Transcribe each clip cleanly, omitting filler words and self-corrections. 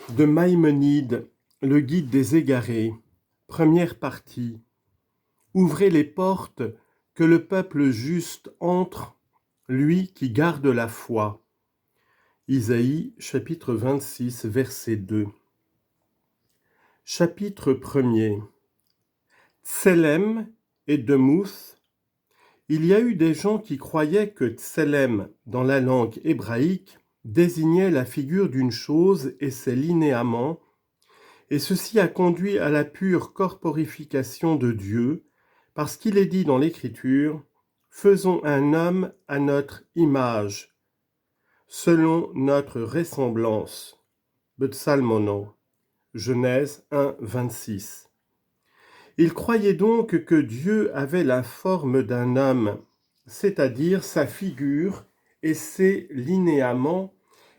De Maïmonide, le guide des égarés, première partie. Ouvrez les portes, que le peuple juste entre, lui qui garde la foi. Isaïe, chapitre 26, verset 2. Chapitre 1er. Tselem et Demouth. Il y a eu des gens qui croyaient que Tselem, dans la langue hébraïque, désignait la figure d'une chose et ses linéaments, et ceci a conduit à la pure corporification de Dieu, parce qu'il est dit dans l'Écriture, « Faisons un homme à notre image, selon notre ressemblance » Betsalmono, Genèse 1, 26. Il croyait donc que Dieu avait la forme d'un homme, c'est-à-dire sa figure et ses linéaments,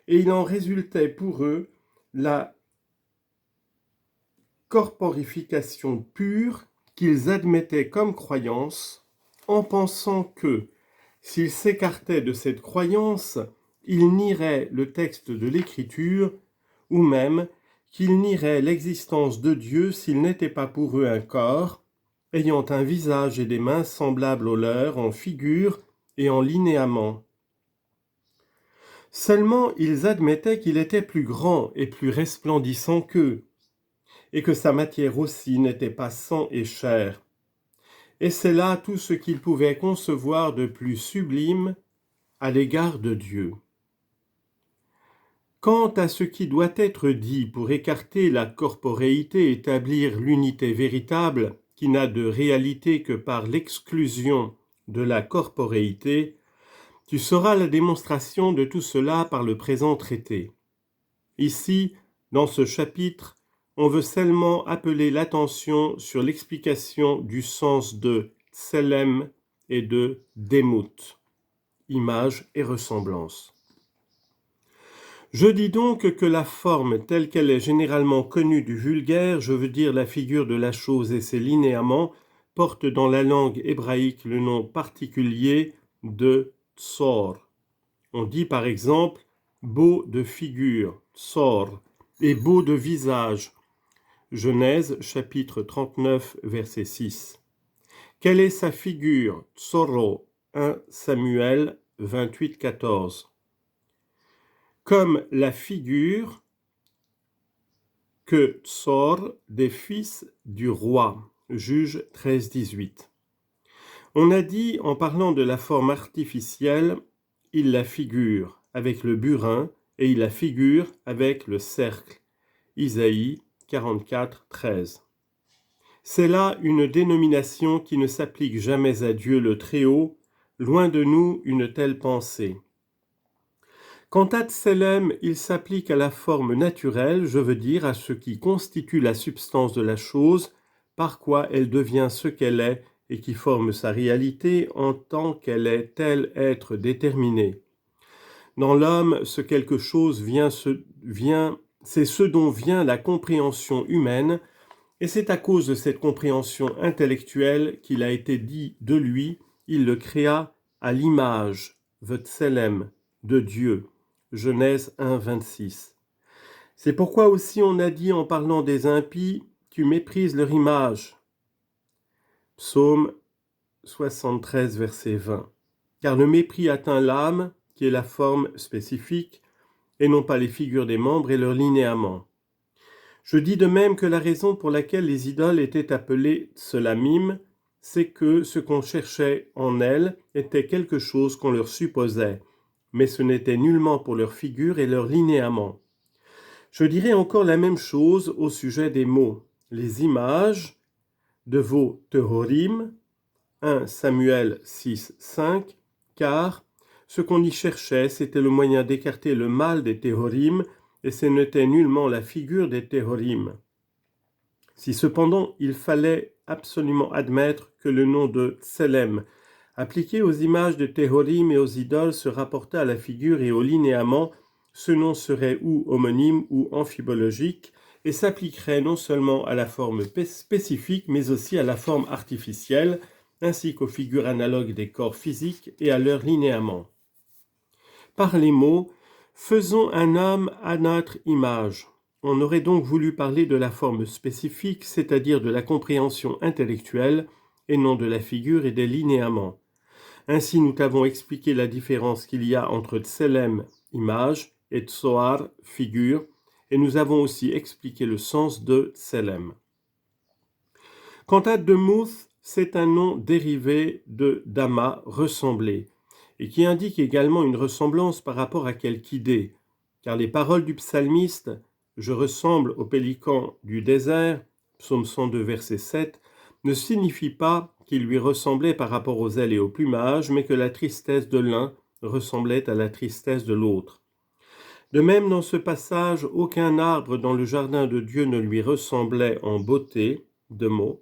et il en résultait pour eux la corporification pure qu'ils admettaient comme croyance, en pensant que, s'ils s'écartaient de cette croyance, ils nieraient le texte de l'Écriture, ou même qu'ils nieraient l'existence de Dieu s'il n'était pas pour eux un corps, ayant un visage et des mains semblables aux leurs en figure et en linéaments. Seulement ils admettaient qu'il était plus grand et plus resplendissant qu'eux, et que sa matière aussi n'était pas sang et chair. Et c'est là tout ce qu'ils pouvaient concevoir de plus sublime à l'égard de Dieu. Quant à ce qui doit être dit pour écarter la corporéité et établir l'unité véritable, qui n'a de réalité que par l'exclusion de la corporéité, tu sauras la démonstration de tout cela par le présent traité. Ici, dans ce chapitre, on veut seulement appeler l'attention sur l'explication du sens de Tselem et de Demouth, image et ressemblance. Je dis donc que la forme telle qu'elle est généralement connue du vulgaire, je veux dire la figure de la chose et ses linéaments, porte dans la langue hébraïque le nom particulier de tsor. On dit par exemple beau de figure, tsor, et beau de visage. Genèse chapitre 39 verset 6. Quelle est sa figure? Tsoro, 1 Samuel 28 14. Comme la figure que Tsor des fils du roi. Juge 13 18. On a dit en parlant de la forme artificielle, il la figure avec le burin et il la figure avec le cercle. Isaïe 44, 13. C'est là une dénomination qui ne s'applique jamais à Dieu le Très-Haut, loin de nous une telle pensée. Quant à Tselem, il s'applique à la forme naturelle, je veux dire à ce qui constitue la substance de la chose, par quoi elle devient ce qu'elle est et qui forme sa réalité en tant qu'elle est tel être déterminé. Dans l'homme, ce quelque chose c'est ce dont vient la compréhension humaine, et c'est à cause de cette compréhension intellectuelle qu'il a été dit de lui, il le créa à l'image, Tselem, de Dieu. Genèse 1, 26. C'est pourquoi aussi on a dit en parlant des impies, tu méprises leur image. Psaume 73, verset 20. Car le mépris atteint l'âme, qui est la forme spécifique, et non pas les figures des membres et leurs linéaments. Je dis de même que la raison pour laquelle les idoles étaient appelées Tselamim, c'est que ce qu'on cherchait en elles était quelque chose qu'on leur supposait, mais ce n'était nullement pour leur figure et leur linéaments. Je dirais encore la même chose au sujet des mots. Les images de vos Tehorim, 1 Samuel 6, 5, car ce qu'on y cherchait, c'était le moyen d'écarter le mal des Tehorim, et ce n'était nullement la figure des Tehorim. Si cependant il fallait absolument admettre que le nom de Tselem, appliqué aux images de Tehorim et aux idoles, se rapportait à la figure et au linéament, ce nom serait ou homonyme ou amphibologique et s'appliquerait non seulement à la forme spécifique, mais aussi à la forme artificielle, ainsi qu'aux figures analogues des corps physiques et à leurs linéaments. Par les mots, faisons un homme à notre image. on aurait donc voulu parler de la forme spécifique, c'est-à-dire de la compréhension intellectuelle, et non de la figure et des linéaments. Ainsi, nous t'avons expliqué la différence qu'il y a entre tselem, image, et tsoar, figure, et nous avons aussi expliqué le sens de tselem. Quant à Demuth, c'est un nom dérivé de Dama, ressembler, et qui indique également une ressemblance par rapport à quelque idée, car les paroles du psalmiste « Je ressemble au pélican du désert » psaume 102, verset 7, ne signifie pas qu'il lui ressemblait par rapport aux ailes et au plumage, mais que la tristesse de l'un ressemblait à la tristesse de l'autre. De même, dans ce passage, aucun arbre dans le jardin de Dieu ne lui ressemblait en beauté, deux mots.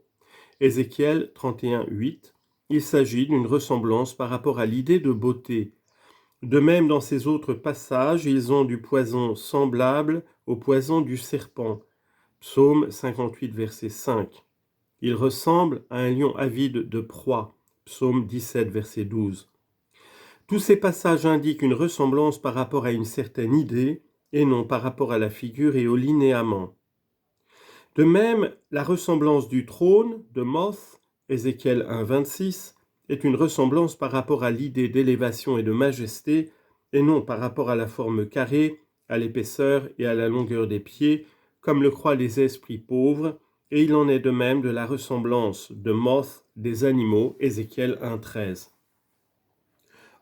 Ézéchiel 31, 8, il s'agit d'une ressemblance par rapport à l'idée de beauté. De même, dans ces autres passages, ils ont du poison semblable au poison du serpent. Psaume 58, verset 5. Ils ressemblent à un lion avide de proie. Psaume 17, verset 12. Tous ces passages indiquent une ressemblance par rapport à une certaine idée et non par rapport à la figure et au linéament. De même, la ressemblance du trône de Moth, Ézéchiel 1, 26, est une ressemblance par rapport à l'idée d'élévation et de majesté, et non par rapport à la forme carrée, à l'épaisseur et à la longueur des pieds, comme le croient les esprits pauvres, et il en est de même de la ressemblance de Moth des animaux, Ézéchiel 1, 13.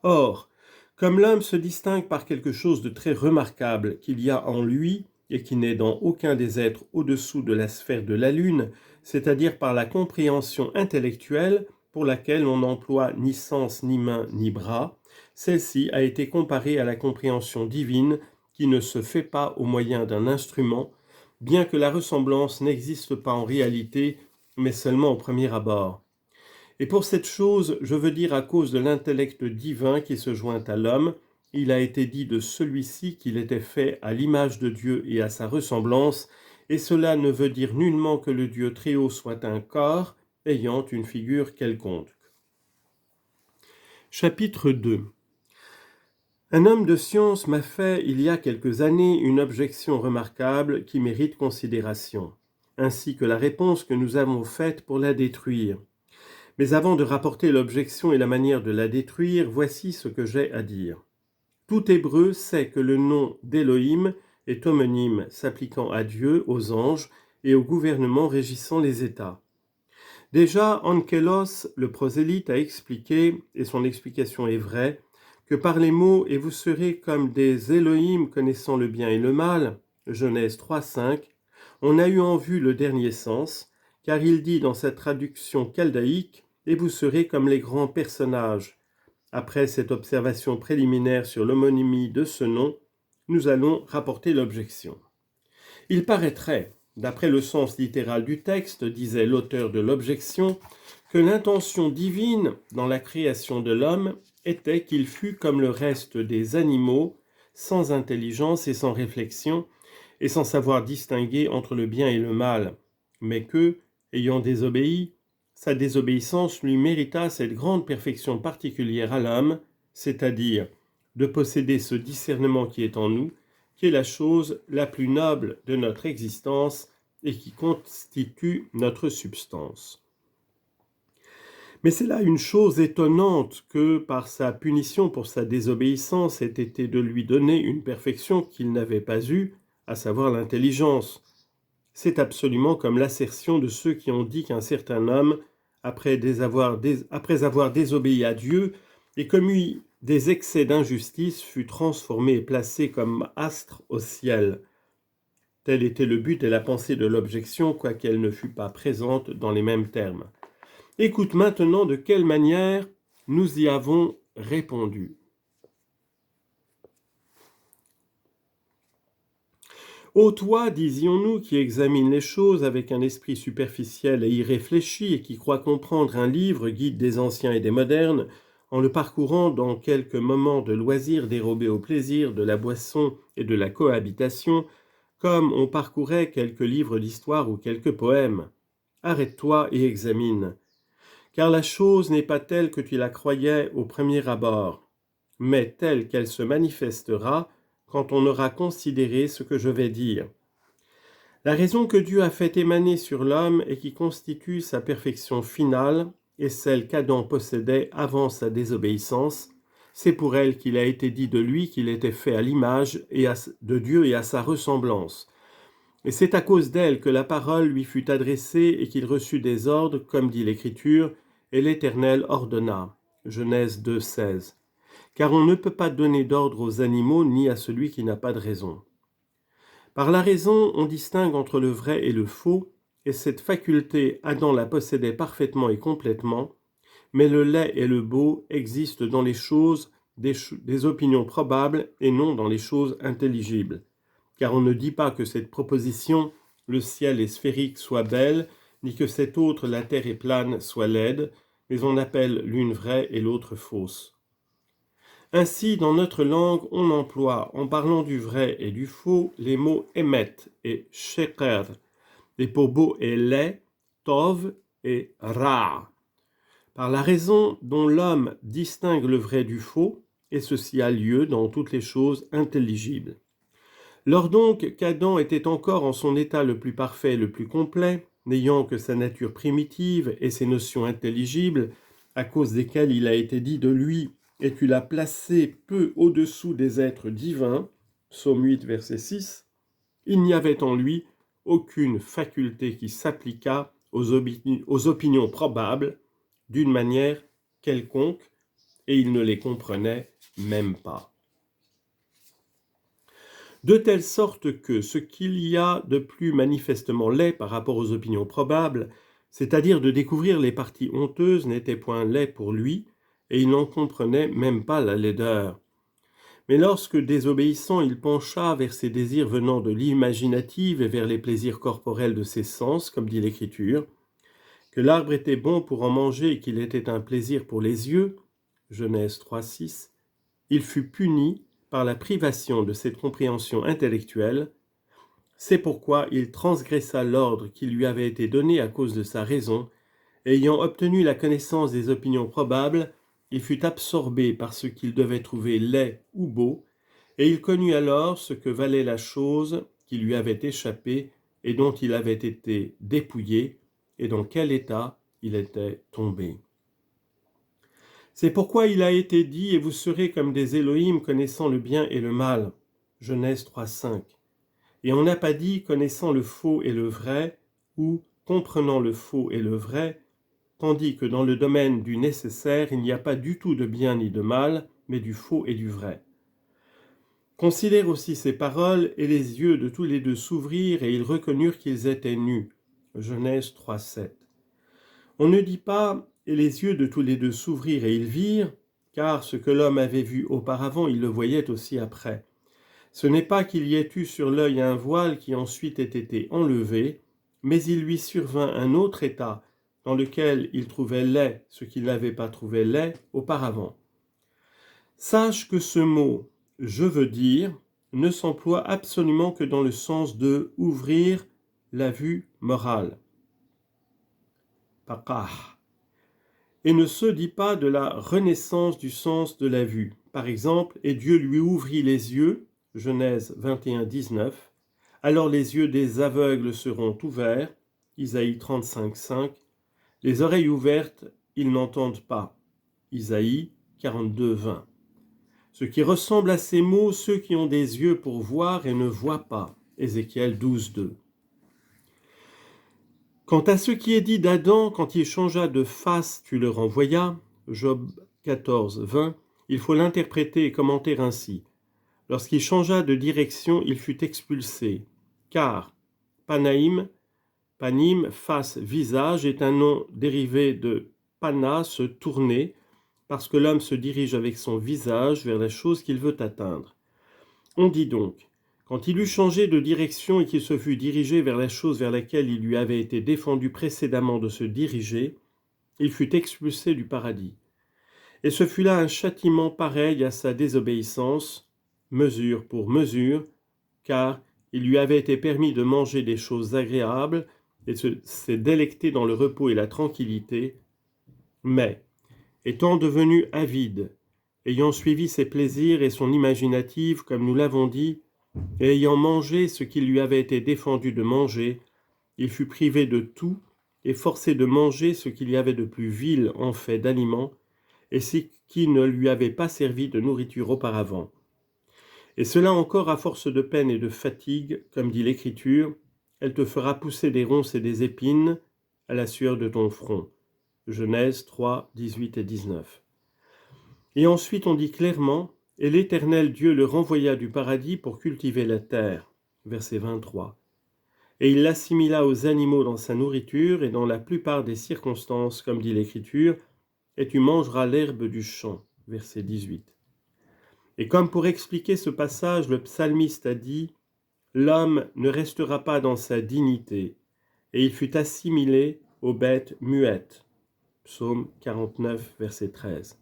Or, comme l'homme se distingue par quelque chose de très remarquable qu'il y a en lui, et qui n'est dans aucun des êtres au-dessous de la sphère de la lune, c'est-à-dire par la compréhension intellectuelle pour laquelle on n'emploie ni sens, ni main, ni bras, celle-ci a été comparée à la compréhension divine qui ne se fait pas au moyen d'un instrument, bien que la ressemblance n'existe pas en réalité, mais seulement au premier abord. Et pour cette chose, je veux dire à cause de l'intellect divin qui se joint à l'homme, il a été dit de celui-ci qu'il était fait à l'image de Dieu et à sa ressemblance, et cela ne veut dire nullement que le Dieu très haut soit un corps ayant une figure quelconque. Chapitre 2. Un homme de science m'a fait, il y a quelques années, une objection remarquable qui mérite considération, ainsi que la réponse que nous avons faite pour la détruire. Mais avant de rapporter l'objection et la manière de la détruire, voici ce que j'ai à dire. Tout Hébreu sait que le nom d'Élohim est homonyme s'appliquant à Dieu, aux anges et au gouvernement régissant les États. Déjà, Ankelos, le prosélyte, a expliqué, et son explication est vraie, que par les mots « et vous serez comme des Elohim connaissant le bien et le mal » Genèse 3.5, on a eu en vue le dernier sens, car il dit dans sa traduction chaldéique « et vous serez comme les grands personnages ». Après cette observation préliminaire sur l'homonymie de ce nom, nous allons rapporter l'objection. Il paraîtrait, d'après le sens littéral du texte, disait l'auteur de l'objection, que l'intention divine dans la création de l'homme était qu'il fût comme le reste des animaux, sans intelligence et sans réflexion, et sans savoir distinguer entre le bien et le mal, mais que, ayant désobéi, sa désobéissance lui mérita cette grande perfection particulière à l'homme, c'est-à-dire de posséder ce discernement qui est en nous, qui est la chose la plus noble de notre existence et qui constitue notre substance. Mais c'est là une chose étonnante que, par sa punition pour sa désobéissance, ait été de lui donner une perfection qu'il n'avait pas eue, à savoir l'intelligence. C'est absolument comme l'assertion de ceux qui ont dit qu'un certain homme, après avoir désobéi à Dieu et commis des excès d'injustice, fut transformé et placé comme astre au ciel. Tel était le but et la pensée de l'objection, quoiqu'elle ne fût pas présente dans les mêmes termes. Écoute maintenant de quelle manière nous y avons répondu. Ô toi, disions-nous, qui examine les choses avec un esprit superficiel et irréfléchi et qui croit comprendre un livre, guide des anciens et des modernes, en le parcourant dans quelques moments de loisir dérobés au plaisir de la boisson et de la cohabitation, comme on parcourait quelques livres d'histoire ou quelques poèmes. Arrête-toi et examine. Car la chose n'est pas telle que tu la croyais au premier abord, mais telle qu'elle se manifestera quand on aura considéré ce que je vais dire. La raison que Dieu a fait émaner sur l'homme et qui constitue sa perfection finale est celle qu'Adam possédait avant sa désobéissance. C'est pour elle qu'il a été dit de lui qu'il était fait à l'image de Dieu et à sa ressemblance. Et c'est à cause d'elle que la parole lui fut adressée et qu'il reçut des ordres, comme dit l'Écriture, et l'Éternel ordonna. Genèse 2,16. Car on ne peut pas donner d'ordre aux animaux ni à celui qui n'a pas de raison. Par la raison, on distingue entre le vrai et le faux, et cette faculté, Adam la possédait parfaitement et complètement, mais le laid et le beau existent dans les choses des opinions probables et non dans les choses intelligibles. Car on ne dit pas que cette proposition, le ciel est sphérique, soit belle, ni que cette autre, la terre est plane, soit laide, mais on appelle l'une vraie et l'autre fausse. Ainsi, dans notre langue, on emploie, en parlant du vrai et du faux, les mots émet et sheker, et pour beau et laid, tov et ra. Par la raison dont l'homme distingue le vrai du faux, et ceci a lieu dans toutes les choses intelligibles. Lors donc qu'Adam était encore en son état le plus parfait et le plus complet, n'ayant que sa nature primitive et ses notions intelligibles, à cause desquelles il a été dit de lui, et tu l'as placé peu au-dessous des êtres divins, Psaume 8, verset 6, il n'y avait en lui aucune faculté qui s'appliquât aux opinions probables d'une manière quelconque, et il ne les comprenait même pas. De telle sorte que ce qu'il y a de plus manifestement laid par rapport aux opinions probables, c'est-à-dire de découvrir les parties honteuses, n'était point laid pour lui, et il n'en comprenait même pas la laideur. Mais lorsque, désobéissant, il pencha vers ses désirs venant de l'imaginative et vers les plaisirs corporels de ses sens, comme dit l'Écriture, que l'arbre était bon pour en manger et qu'il était un plaisir pour les yeux, Genèse 3,6, il fut puni par la privation de cette compréhension intellectuelle. C'est pourquoi il transgressa l'ordre qui lui avait été donné à cause de sa raison, et ayant obtenu la connaissance des opinions probables, il fut absorbé par ce qu'il devait trouver laid ou beau, et il connut alors ce que valait la chose qui lui avait échappé et dont il avait été dépouillé, et dans quel état il était tombé. C'est pourquoi il a été dit « Et vous serez comme des Élohim connaissant le bien et le mal » Genèse 3,5. Et on n'a pas dit « connaissant le faux et le vrai » ou « comprenant le faux et le vrai », tandis que dans le domaine du nécessaire, il n'y a pas du tout de bien ni de mal, mais du faux et du vrai. Considère aussi ces paroles, et les yeux de tous les deux s'ouvrirent, et ils reconnurent qu'ils étaient nus. Genèse 3,7. On ne dit pas « et les yeux de tous les deux s'ouvrirent et ils virent », car ce que l'homme avait vu auparavant, il le voyait aussi après. Ce n'est pas qu'il y ait eu sur l'œil un voile qui ensuite ait été enlevé, mais il lui survint un autre état, dans lequel il trouvait laid ce qu'il n'avait pas trouvé laid auparavant. Sache que ce mot « je veux dire » ne s'emploie absolument que dans le sens de « ouvrir la vue morale ». Et ne se dit pas de la renaissance du sens de la vue. Par exemple, « Et Dieu lui ouvrit les yeux » Genèse 21, 19. « Alors les yeux des aveugles seront ouverts » Isaïe 35, 5. « Les oreilles ouvertes, ils n'entendent pas » Isaïe 42, 20. Ce qui ressemble à ces mots, ceux qui ont des yeux pour voir et ne voient pas. Ézéchiel 12, 2. Quant à ce qui est dit d'Adam, quand il changea de face, tu le renvoyas, Job 14, 20, il faut l'interpréter et commenter ainsi. Lorsqu'il changea de direction, il fut expulsé, car Panaïm, panim, face, visage, est un nom dérivé de pana, se tourner, parce que l'homme se dirige avec son visage vers la chose qu'il veut atteindre. On dit donc, quand il eut changé de direction et qu'il se fut dirigé vers la chose vers laquelle il lui avait été défendu précédemment de se diriger, il fut expulsé du paradis. Et ce fut là un châtiment pareil à sa désobéissance, mesure pour mesure, car il lui avait été permis de manger des choses agréables et s'est délecté dans le repos et la tranquillité, mais, étant devenu avide, ayant suivi ses plaisirs et son imaginative, comme nous l'avons dit, Et ayant mangé ce qui lui avait été défendu de manger, il fut privé de tout et forcé de manger ce qu'il y avait de plus vil en fait d'aliments et ce qui ne lui avait pas servi de nourriture auparavant. Et cela encore à force de peine et de fatigue, comme dit l'Écriture, elle te fera pousser des ronces et des épines à la sueur de ton front. Genèse 3, 18 et 19. Et ensuite on dit clairement, et l'Éternel Dieu le renvoya du paradis pour cultiver la terre. Verset 23. Et il l'assimila aux animaux dans sa nourriture et dans la plupart des circonstances, comme dit l'Écriture, et tu mangeras l'herbe du champ. Verset 18. Et comme pour expliquer ce passage, le psalmiste a dit « L'homme ne restera pas dans sa dignité, et il fut assimilé aux bêtes muettes. » Psaume 49, verset 13.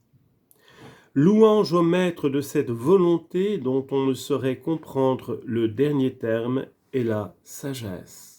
Louange au maître de cette volonté dont on ne saurait comprendre le dernier terme et la sagesse.